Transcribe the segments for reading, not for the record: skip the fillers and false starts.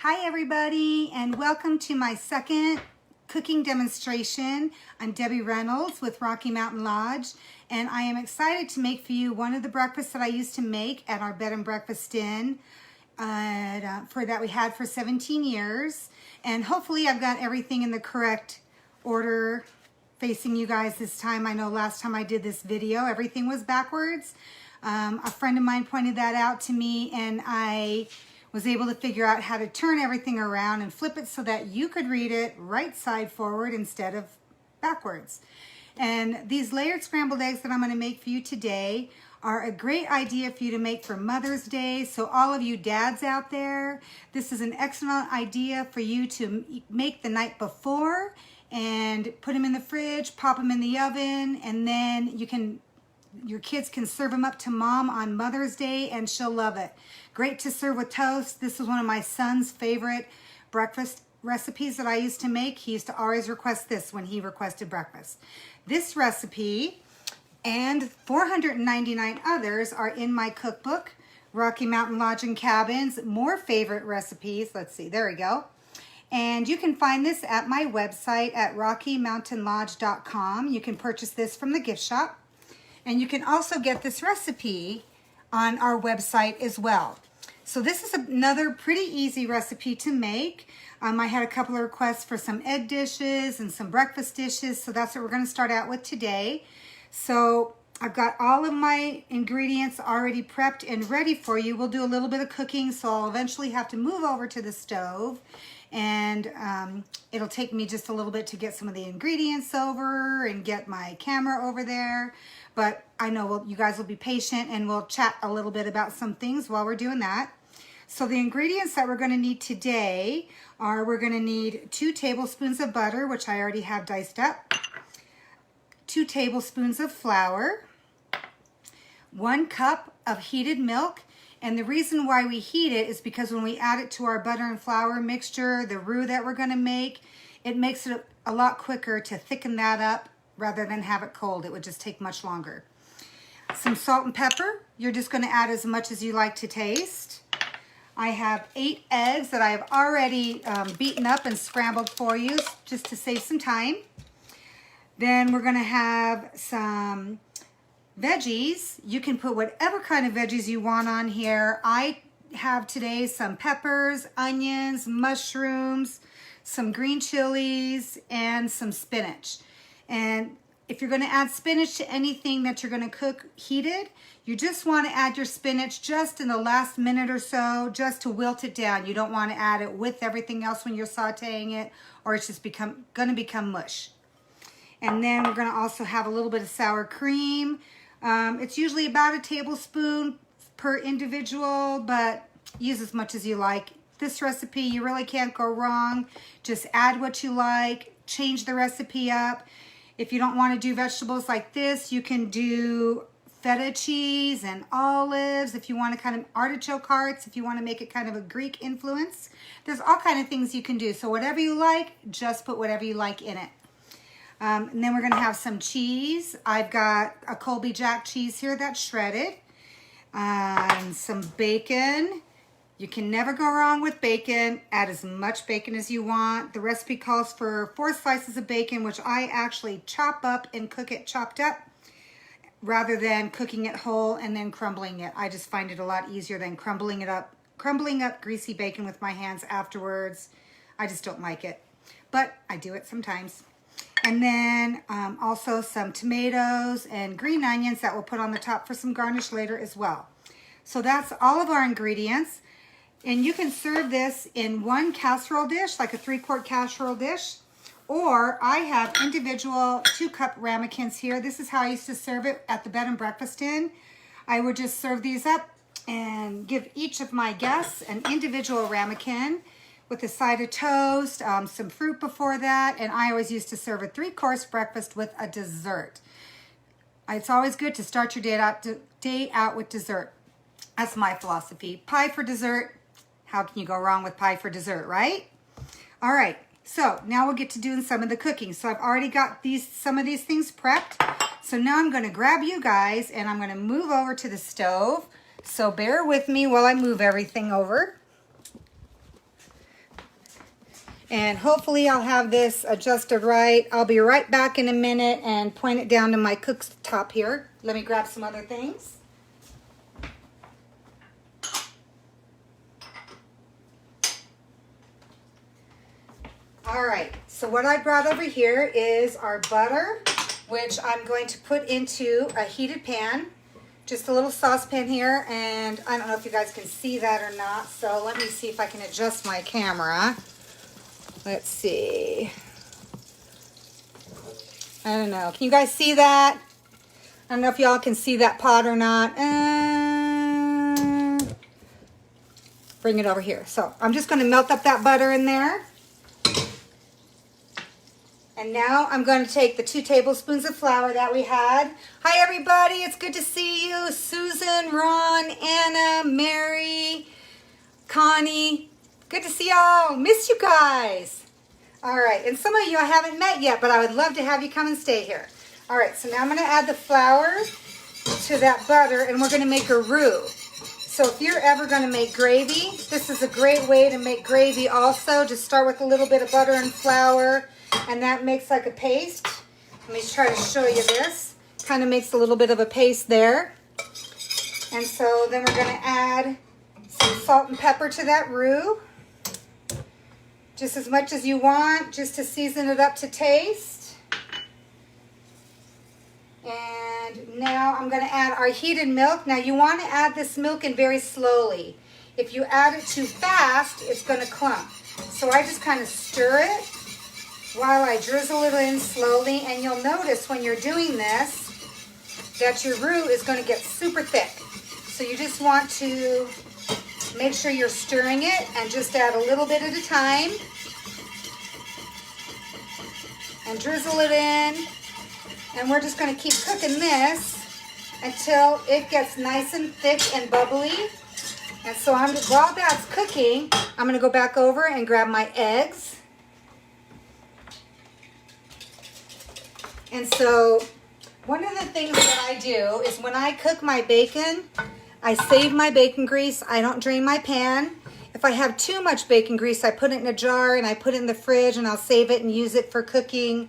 Hi everybody, and welcome to my second cooking demonstration. I'm Debbie Reynolds with Rocky Mountain Lodge, and I am excited to make for you one of the breakfasts that I used to make at our bed and breakfast inn that we had for 17 years. And hopefully I've got everything in the correct order facing you guys this time. I know last time I did this video, everything was backwards. A friend of mine pointed that out to me, and I was able to figure out how to turn everything around and flip it so that you could read it right side forward instead of backwards. And these layered scrambled eggs that I'm going to make for you today are a great idea for you to make for Mother's Day. So all of you dads out there, this is an excellent idea for you to make the night before and put them in the fridge, pop them in the oven, and then your kids can serve them up to mom on Mother's Day and she'll love it. Great to serve with toast. This is one of my son's favorite breakfast recipes that I used to make. He used to always request this when he requested breakfast. This recipe and 499 others are in my cookbook, Rocky Mountain Lodge and Cabins, More Favorite Recipes. Let's see, there we go. And you can find this at my website at rockymountainlodge.com. You can purchase this from the gift shop. And you can also get this recipe on our website as well. So this is another pretty easy recipe to make. I had a couple of requests for some egg dishes and some breakfast dishes, so that's what we're going to start out with today. So I've got all of my ingredients already prepped and ready for you. We'll do a little bit of cooking, so I'll eventually have to move over to the stove, and it'll take me just a little bit to get some of the ingredients over and get my camera over there. But I know you guys will be patient, and we'll chat a little bit about some things while we're doing that. So the ingredients that we're going to need today are, we're going to need 2 tablespoons of butter, which I already have diced up, 2 tablespoons of flour, 1 cup of heated milk. And the reason why we heat it is because when we add it to our butter and flour mixture, the roux that we're going to make, it makes it a lot quicker to thicken that up rather than have it cold. It would just take much longer. Some salt and pepper. You're just going to add as much as you like to taste. I have 8 eggs that I have already beaten up and scrambled for you just to save some time. Then we're going to have some veggies. You can put whatever kind of veggies you want on here. I have today some peppers, onions, mushrooms, some green chilies, and some spinach. And if you're going to add spinach to anything that you're going to cook heated, you just want to add your spinach just in the last minute or so, just to wilt it down. You don't want to add it with everything else when you're sauteing it, or it's just going to become mush. And then we're going to also have a little bit of sour cream. It's usually about a tablespoon per individual, but use as much as you like. This recipe, you really can't go wrong. Just add what you like, change the recipe up. If you don't want to do vegetables like this, you can do feta cheese and olives. If you want to kind of artichoke hearts, if you want to make it kind of a Greek influence, there's all kind of things you can do. So whatever you like, just put whatever you like in it. And then we're going to have some cheese. I've got a Colby Jack cheese here that's shredded. And some bacon. You can never go wrong with bacon. Add as much bacon as you want. The recipe calls for 4 slices of bacon, which I actually chop up and cook it chopped up rather than cooking it whole and then crumbling it. I just find it a lot easier than crumbling up greasy bacon with my hands afterwards. I just don't like it, but I do it sometimes. And then also some tomatoes and green onions that we'll put on the top for some garnish later as well. So that's all of our ingredients. And you can serve this in 1 casserole dish, like a 3-quart casserole dish. Or I have individual 2-cup ramekins here. This is how I used to serve it at the bed and breakfast inn. I would just serve these up and give each of my guests an individual ramekin with a side of toast, some fruit before that. And I always used to serve a 3-course breakfast with a dessert. It's always good to start your day out with dessert. That's my philosophy. Pie for dessert. How can you go wrong with pie for dessert, right? All right, so now we'll get to doing some of the cooking. So I've already got some of these things prepped. So now I'm going to grab you guys and I'm going to move over to the stove. So bear with me while I move everything over. And hopefully I'll have this adjusted right. I'll be right back in a minute and point it down to my cooktop here. Let me grab some other things. All right, so what I brought over here is our butter, which I'm going to put into a heated pan. Just a little saucepan here, and I don't know if you guys can see that or not, so let me see if I can adjust my camera. Let's see. I don't know. Can you guys see that? I don't know if y'all can see that pot or not. Bring it over here. So I'm just going to melt up that butter in there. And now I'm going to take the 2 tablespoons of flour that we had. Hi, everybody. It's good to see you. Susan, Ron, Anna, Mary, Connie. Good to see y'all. Miss you guys. All right. And some of you I haven't met yet, but I would love to have you come and stay here. All right. So now I'm going to add the flour to that butter, and we're going to make a roux. So if you're ever going to make gravy, this is a great way to make gravy also. Just start with a little bit of butter and flour. And that makes like a paste. Let me try to show you this. Kind of makes a little bit of a paste there. And so then we're going to add some salt and pepper to that roux. Just as much as you want, just to season it up to taste. And now I'm going to add our heated milk. Now you want to add this milk in very slowly. If you add it too fast, it's going to clump. So I just kind of stir it while I drizzle it in slowly, and you'll notice when you're doing this that your roux is going to get super thick. So you just want to make sure you're stirring it and just add a little bit at a time and drizzle it in. And we're just going to keep cooking this until it gets nice and thick and bubbly. And so while that's cooking, I'm going to go back over and grab my eggs. And so one of the things that I do is when I cook my bacon, I save my bacon grease. I don't drain my pan. If I have too much bacon grease, I put it in a jar and I put it in the fridge, and I'll save it and use it for cooking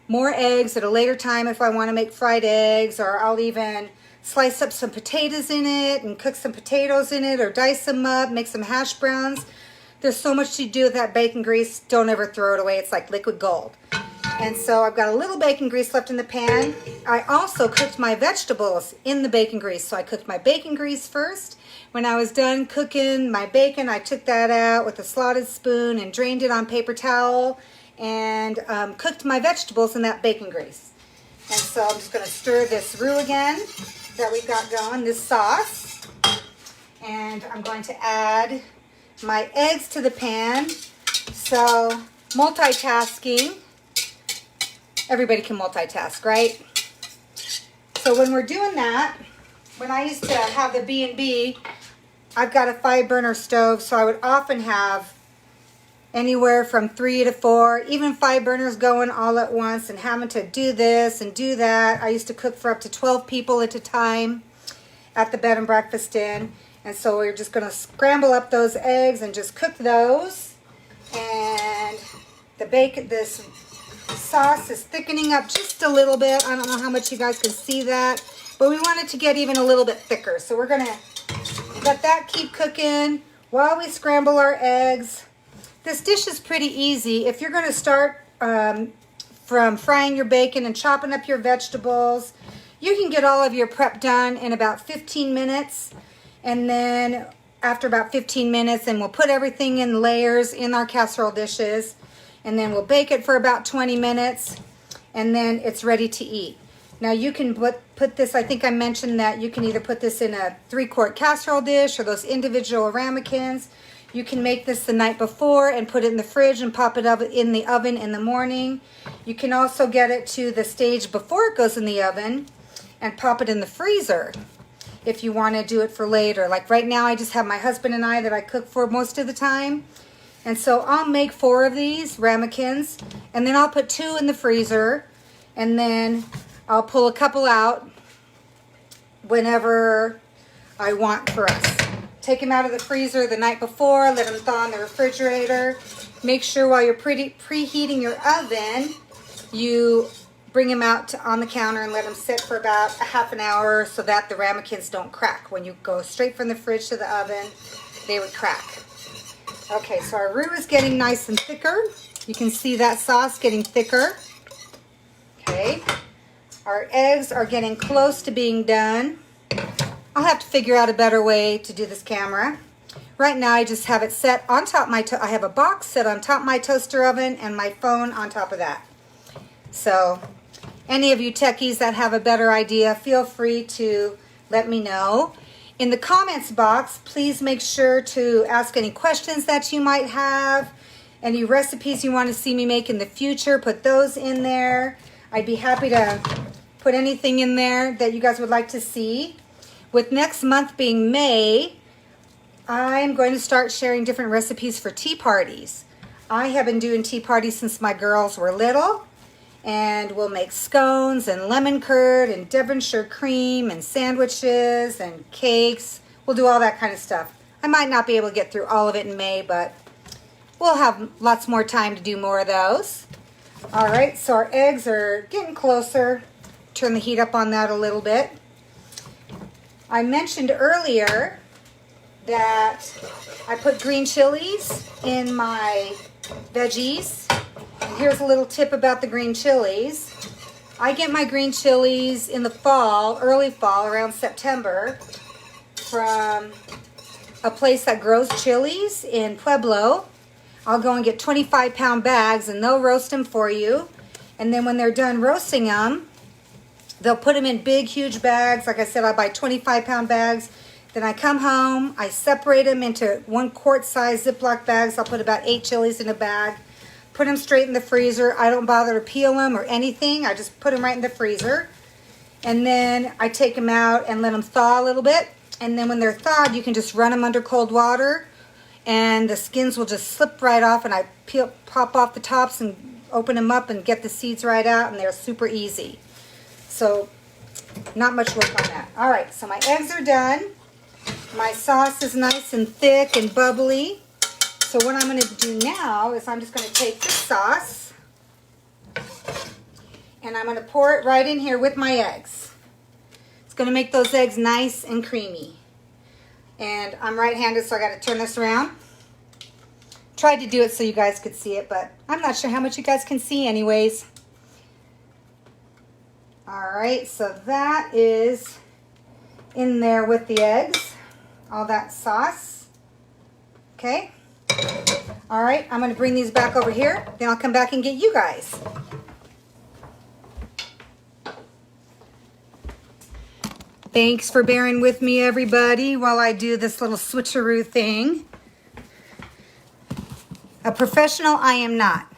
more eggs at a later time if I want to make fried eggs, or I'll even slice up some potatoes in it and cook some potatoes in it, or dice them up, make some hash browns. There's so much to do with that bacon grease. Don't ever throw it away. It's like liquid gold. And so I've got a little bacon grease left in the pan. I also cooked my vegetables in the bacon grease. So I cooked my bacon grease first. When I was done cooking my bacon, I took that out with a slotted spoon and drained it on paper towel and cooked my vegetables in that bacon grease. And so I'm just going to stir this roux again that we've got going, this sauce. And I'm going to add my eggs to the pan. So multitasking. Everybody can multitask, right? So when we're doing that, when I used to have the B&B, I've got a 5-burner stove, so I would often have anywhere from 3 to 4, even 5 burners going all at once, and having to do this and do that. I used to cook for up to 12 people at a time at the bed and breakfast inn. And so we're just going to scramble up those eggs and just cook those. And the bacon, this sauce is thickening up just a little bit. I don't know how much you guys can see that, but we want it to get even a little bit thicker. So we're going to let that keep cooking while we scramble our eggs. This dish is pretty easy. If you're going to start from frying your bacon and chopping up your vegetables, you can get all of your prep done in about 15 minutes. And then after about 15 minutes, and we'll put everything in layers in our casserole dishes. And then we'll bake it for about 20 minutes, and then it's ready to eat. Now you can put this, I think I mentioned that you can either put this in a 3-quart casserole dish or those individual ramekins. You can make this the night before and put it in the fridge and pop it up in the oven in the morning. You can also get it to the stage before it goes in the oven and pop it in the freezer if you want to do it for later. Like right now, I just have my husband and I that I cook for most of the time. And so I'll make 4 of these ramekins, and then I'll put 2 in the freezer, and then I'll pull a couple out whenever I want for us take them out of the freezer the night before, let them thaw in the refrigerator. Make sure while you're preheating your oven, you bring them out on the counter and let them sit for about a half an hour so that the ramekins don't crack. When you go straight from the fridge to the oven, they would crack. Okay, so our roux is getting nice and thicker. You can see that sauce getting thicker. Okay, our eggs are getting close to being done. I'll have to figure out a better way to do this camera. Right now, I just have it set on top of my, I have a box set on top of my toaster oven and my phone on top of that. So, any of you techies that have a better idea, feel free to let me know. In the comments box, please make sure to ask any questions that you might have. Any recipes you want to see me make in the future, put those in there. I'd be happy to put anything in there that you guys would like to see. With next month being May, I'm going to start sharing different recipes for tea parties. I have been doing tea parties since my girls were little, and we'll make scones and lemon curd and Devonshire cream and sandwiches and cakes. We'll do all that kind of stuff. I might not be able to get through all of it in May, but we'll have lots more time to do more of those. All right, so our eggs are getting closer. Turn the heat up on that a little bit. I mentioned earlier that I put green chilies in my veggies. And here's a little tip about the green chilies. I get my green chilies in the fall, early fall, around September, from a place that grows chilies in Pueblo. I'll go and get 25-pound bags and they'll roast them for you. And then when they're done roasting them, they'll put them in big, huge bags. Like I said, I buy 25-pound bags. Then I come home, I separate them into 1 quart size Ziploc bags. I'll put about 8 chilies in a bag. Put them straight in the freezer. I don't bother to peel them or anything. I just put them right in the freezer. And then I take them out and let them thaw a little bit. And then when they're thawed, you can just run them under cold water. And the skins will just slip right off. And I pop off the tops and open them up and get the seeds right out. And they're super easy. So, not much work on that. All right, so my eggs are done. My sauce is nice and thick and bubbly. So what I'm going to do now is I'm just going to take this sauce and I'm going to pour it right in here with my eggs. It's going to make those eggs nice and creamy. And I'm right-handed, so I got to turn this around. Tried to do it so you guys could see it, but I'm not sure how much you guys can see anyways. All right, so that is in there with the eggs, all that sauce. Okay. All right, I'm going to bring these back over here. Then I'll come back and get you guys. Thanks for bearing with me, everybody, while I do this little switcheroo thing. A professional I am not,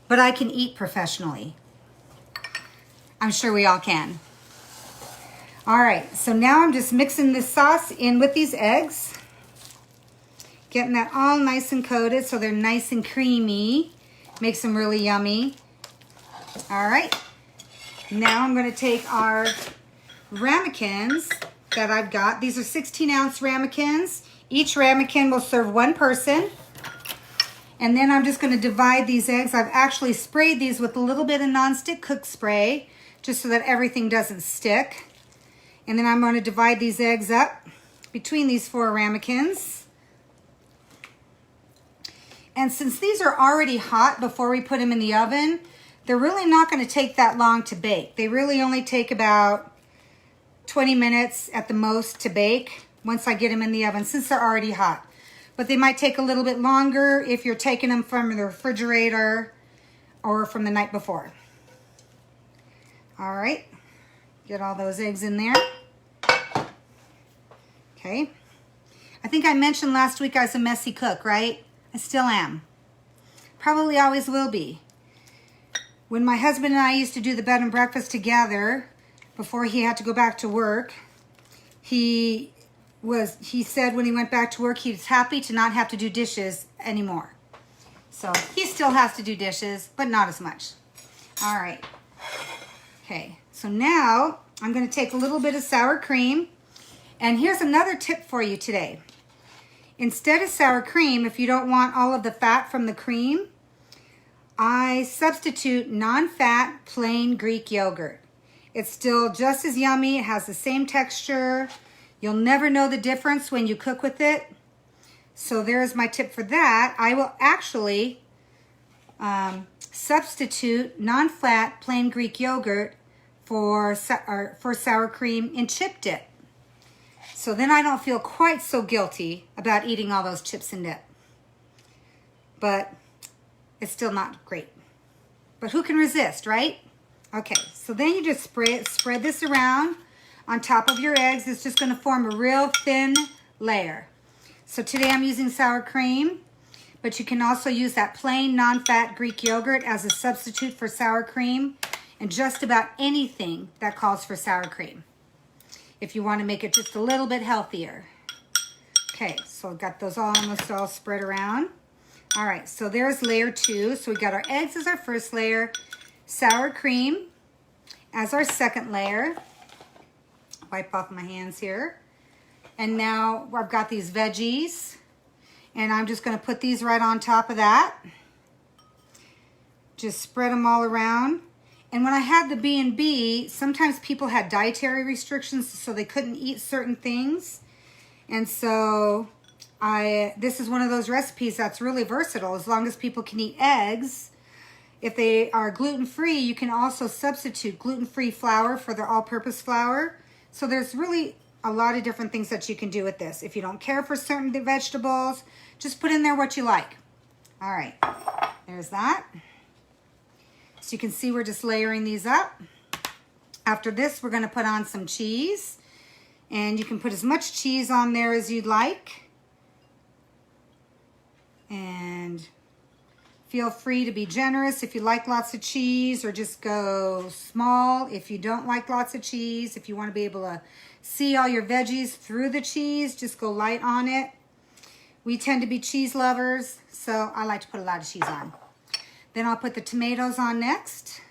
but I can eat professionally. I'm sure we all can. All right, so now I'm just mixing this sauce in with these eggs. Getting that all nice and coated so they're nice and creamy. Makes them really yummy. All right, now I'm gonna take our ramekins that I've got. These are 16-ounce ramekins. Each ramekin will serve 1 person. And then I'm just gonna divide these eggs. I've actually sprayed these with a little bit of nonstick cook spray just so that everything doesn't stick. And then I'm gonna divide these eggs up between these 4 ramekins. And since these are already hot before we put them in the oven, they're really not going to take that long to bake. They really only take about 20 minutes at the most to bake once I get them in the oven, since they're already hot. But they might take a little bit longer if you're taking them from the refrigerator or from the night before. All right, get all those eggs in there. Okay. I think I mentioned last week I was a messy cook, right? I still am. Probably always will be. When my husband and I used to do the bed and breakfast together, before he had to go back to work, he said when he went back to work, he was happy to not have to do dishes anymore. So he still has to do dishes, but not as much. All right. Okay, so now I'm going to take a little bit of sour cream, And here's another tip for you today. Instead of sour cream, if you don't want all of the fat from the cream, I substitute non-fat plain Greek yogurt. It's still just as yummy. It has the same texture. You'll never know the difference when you cook with it. So there's my tip for that. I will actually substitute non-fat plain Greek yogurt for sour cream and chip dip. So then I don't feel quite so guilty about eating all those chips and dip. But it's still not great. But who can resist, right? Okay, so then you just spread this around on top of your eggs. It's just going to form a real thin layer. So today I'm using sour cream, but you can also use that plain non-fat Greek yogurt as a substitute for sour cream and just about anything that calls for sour cream, if you want to make it just a little bit healthier. Okay, so I've got those almost all spread around. All right, so there's layer 2. So we got our eggs as our first layer, sour cream as our second layer. Wipe off my hands here. And now I've got these veggies, and I'm just going to put these right on top of that. Just spread them all around. And when I had the B&B, sometimes people had dietary restrictions, so they couldn't eat certain things. And so this is one of those recipes that's really versatile as long as people can eat eggs. If they are gluten-free, you can also substitute gluten-free flour for their all-purpose flour. So there's really a lot of different things that you can do with this. If you don't care for certain vegetables, just put in there what you like. All right, there's that. So you can see we're just layering these up. After this, we're going to put on some cheese. And you can put as much cheese on there as you'd like. And feel free to be generous if you like lots of cheese, or just go small if you don't like lots of cheese. If you want to be able to see all your veggies through the cheese, just go light on it. We tend to be cheese lovers, so I like to put a lot of cheese on. Then I'll put the tomatoes on next.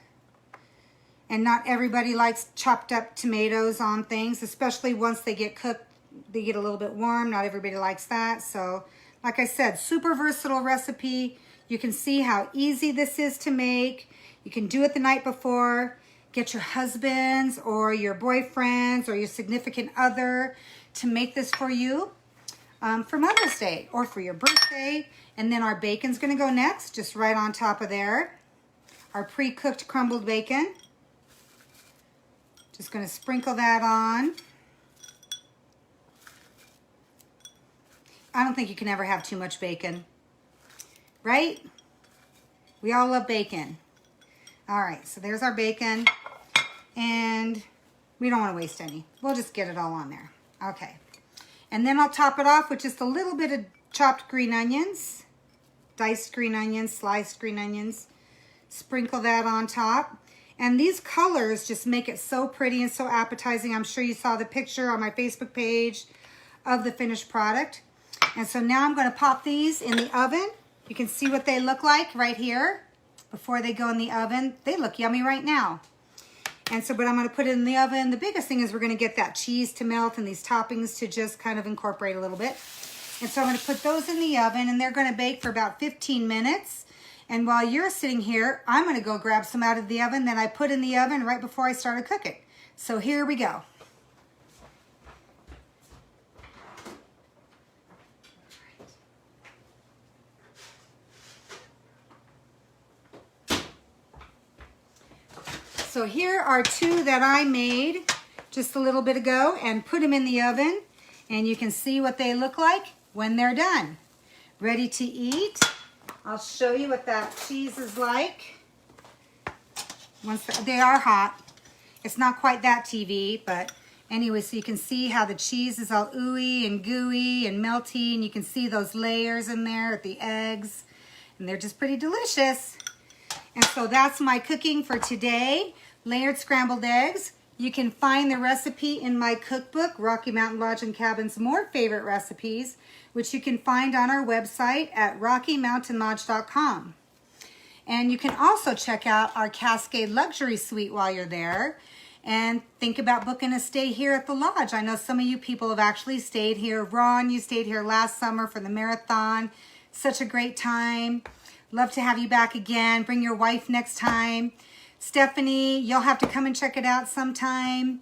And not everybody likes chopped up tomatoes on things, especially once they get cooked, they get a little bit warm. Not everybody likes that. So, like I said, super versatile recipe. You can see how easy this is to make. You can do it the night before. Get your husbands or your boyfriends or your significant other to make this for you for Mother's Day or for your birthday. And then our bacon's going to go next, just right on top of there. Our pre-cooked crumbled bacon. Just going to sprinkle that on. I don't think you can ever have too much bacon, right? We all love bacon. All right, so there's our bacon, and we don't want to waste any. We'll just get it all on there. Okay, and then I'll top it off with just a little bit of chopped green onions, diced green onions, sliced green onions. Sprinkle that on top. And these colors just make it so pretty and so appetizing. I'm sure you saw the picture on my Facebook page of the finished product. And so now I'm going to pop these in the oven. You can see what they look like right here before they go in the oven. They look yummy right now. And so, but I'm going to put it in the oven. The biggest thing is we're going to get that cheese to melt and these toppings to just kind of incorporate a little bit. And so I'm going to put those in the oven, and they're going to bake for about 15 minutes. And while you're sitting here, I'm going to go grab some out of the oven that I put in the oven right before I started cooking. So here we go. So here are two that I made just a little bit ago and put them in the oven. And you can see what they look like when they're done. Ready to eat. I'll show you what that cheese is like. Once they are hot. It's not quite that TV, but anyway, so you can see how the cheese is all ooey and gooey and melty, and you can see those layers in there at the eggs, and they're just pretty delicious. And so that's my cooking for today, layered scrambled eggs. You can find the recipe in my cookbook, Rocky Mountain Lodge and Cabin's More Favorite Recipes, which you can find on our website at rockymountainlodge.com. And you can also check out our Cascade Luxury Suite while you're there. and think about booking a stay here at the lodge. I know some of you people have actually stayed here. Ron, you stayed here last summer for the marathon. Such a great time. Love to have you back again. Bring your wife next time. Stephanie, you'll have to come and check it out sometime.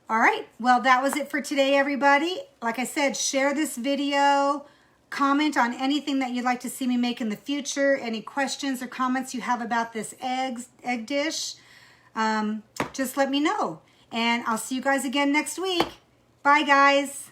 All right, well, that was it for today, everybody. Like I said, share this video. Comment on anything that you'd like to see me make in the future. Any questions or comments you have about this egg dish, just let me know. And I'll see you guys again next week. Bye, guys.